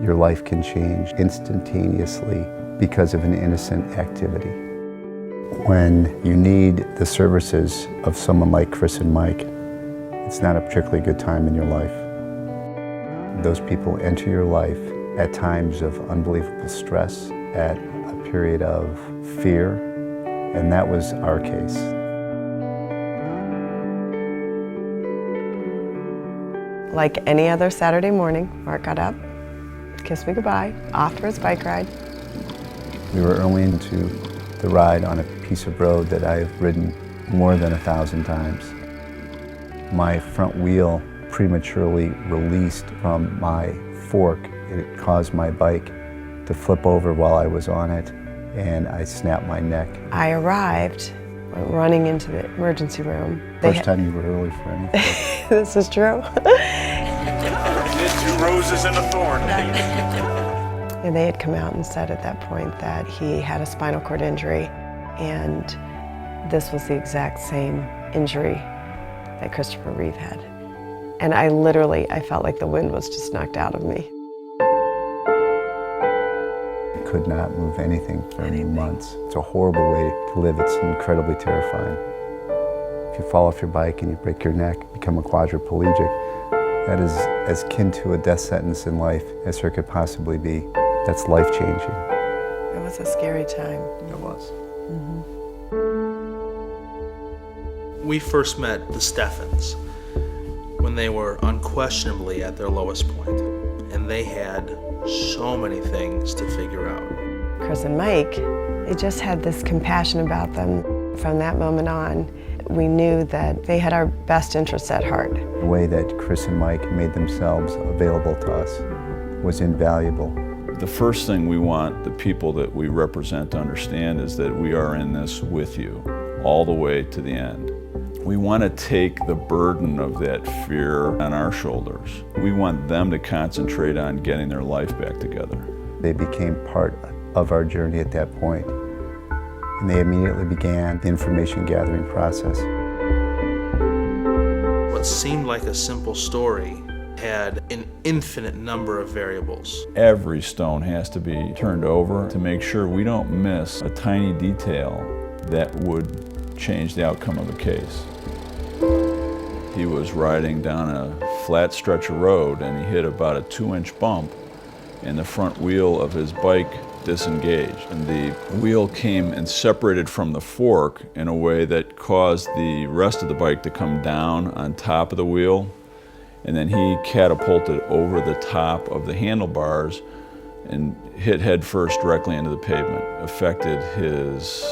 Your life can change instantaneously because of an innocent activity. When you need the services of someone like Chris and Mike, it's not a particularly good time in your life. Those people enter your life at times of unbelievable stress, at a period of fear, and that was our case. Like any other Saturday morning, Mark got up, kissed me goodbye, off for his bike ride. We were early into the ride on a piece of road that I've ridden more than 1,000 times. My front wheel prematurely released from my fork. It caused my bike to flip over while I was on it, and I snapped my neck. I arrived, went running into the emergency room. First time you were early for anything. This is true. Two roses and a thorn. And they had come out and said at that point that he had a spinal cord injury, and this was the exact same injury that Christopher Reeve had. And I felt like the wind was just knocked out of me. I could not move anything for months. It's a horrible way to live. It's incredibly terrifying. If you fall off your bike and you break your neck, become a quadriplegic, that is as kin to a death sentence in life as there could possibly be. That's life-changing. It was a scary time. It was. We first met the Stephans when they were unquestionably at their lowest point, and they had so many things to figure out. Chris and Mike, they just had this compassion about them. From that moment on, we knew that they had our best interests at heart. The way that Chris and Mike made themselves available to us was invaluable. The first thing we want the people that we represent to understand is that we are in this with you all the way to the end. We want to take the burden of that fear on our shoulders. We want them to concentrate on getting their life back together. They became part of our journey at that point, and they immediately began the information gathering process. What seemed like a simple story had an infinite number of variables. Every stone has to be turned over to make sure we don't miss a tiny detail that would change the outcome of a case. He was riding down a flat stretch of road and he hit about a 2-inch bump, and the front wheel of his bike disengaged, and the wheel came and separated from the fork in a way that caused the rest of the bike to come down on top of the wheel, and then he catapulted over the top of the handlebars and hit head first directly into the pavement. Affected his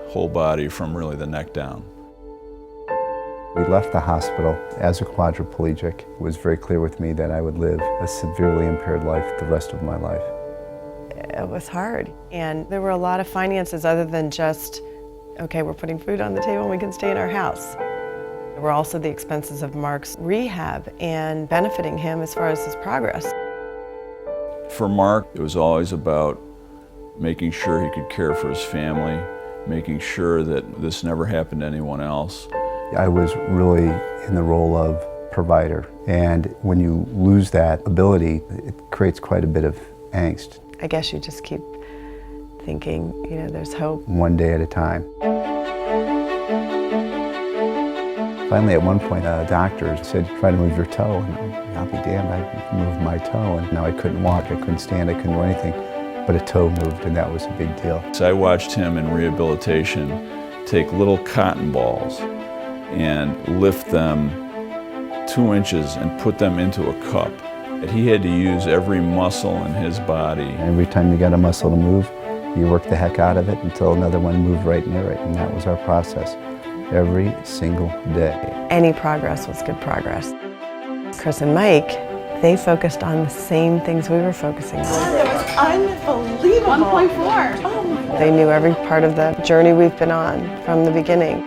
whole body from really the neck down. We left the hospital as a quadriplegic. It was very clear with me that I would live a severely impaired life the rest of my life. It was hard, and there were a lot of finances other than just, okay, we're putting food on the table and we can stay in our house. There were also the expenses of Mark's rehab and benefiting him as far as his progress. For Mark, it was always about making sure he could care for his family, making sure that this never happened to anyone else. I was really in the role of provider, and when you lose that ability, it creates quite a bit of angst. I guess you just keep thinking, there's hope. One day at a time. Finally, at one point, a doctor said, try to move your toe, and I'll be damned, I moved my toe, and now I couldn't walk, I couldn't stand, I couldn't do anything, but a toe moved, and that was a big deal. So I watched him in rehabilitation take little cotton balls and lift them 2 inches and put them into a cup. He had to use every muscle in his body. Every time you got a muscle to move, you work the heck out of it until another one moved right near it, and that was our process every single day. Any progress was good progress. Chris and Mike, they focused on the same things we were focusing on. That was unbelievable. 1.4. Oh my God. They knew every part of the journey we've been on from the beginning.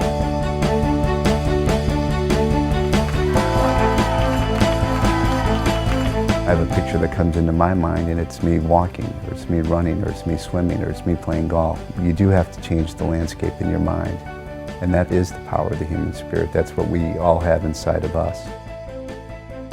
I have a picture that comes into my mind, and it's me walking, or it's me running, or it's me swimming, or it's me playing golf. You do have to change the landscape in your mind, and that is the power of the human spirit. That's what we all have inside of us.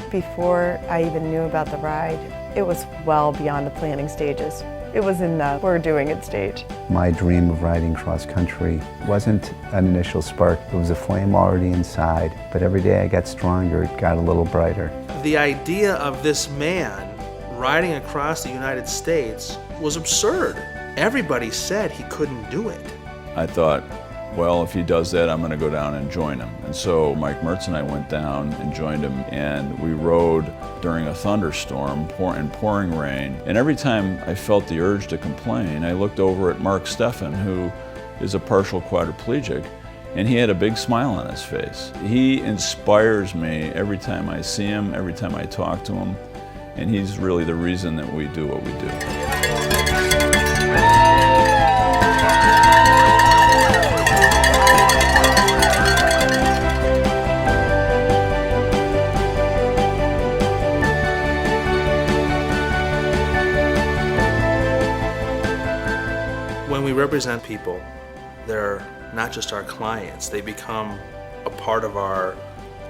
Before I even knew about the ride, It was well beyond the planning stages. It was in the we're doing it stage. My dream of riding cross country wasn't an initial spark. It was a flame already inside, but every day I got stronger, it got a little brighter. The idea of this man riding across the United States was absurd. Everybody said he couldn't do it. I thought, well, if he does that, I'm going to go down and join him. And so Mike Mertz and I went down and joined him, and we rode during a thunderstorm in pouring rain. And every time I felt the urge to complain, I looked over at Stephan, who is a partial quadriplegic, and he had a big smile on his face. He inspires me every time I see him, every time I talk to him, and he's really the reason that we do what we do. When we represent people, they're not just our clients, they become a part of our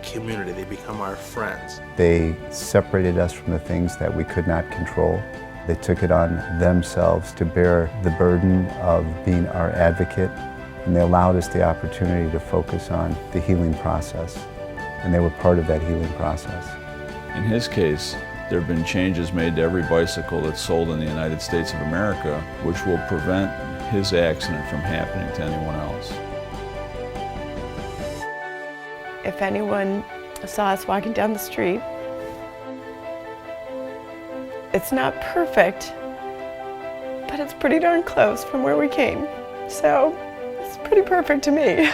community, they become our friends. They separated us from the things that we could not control. They took it on themselves to bear the burden of being our advocate, and they allowed us the opportunity to focus on the healing process, and they were part of that healing process. In his case, there have been changes made to every bicycle that's sold in the United States of America, which will prevent his accident from happening to anyone else. If anyone saw us walking down the street, it's not perfect, but it's pretty darn close from where we came. So it's pretty perfect to me.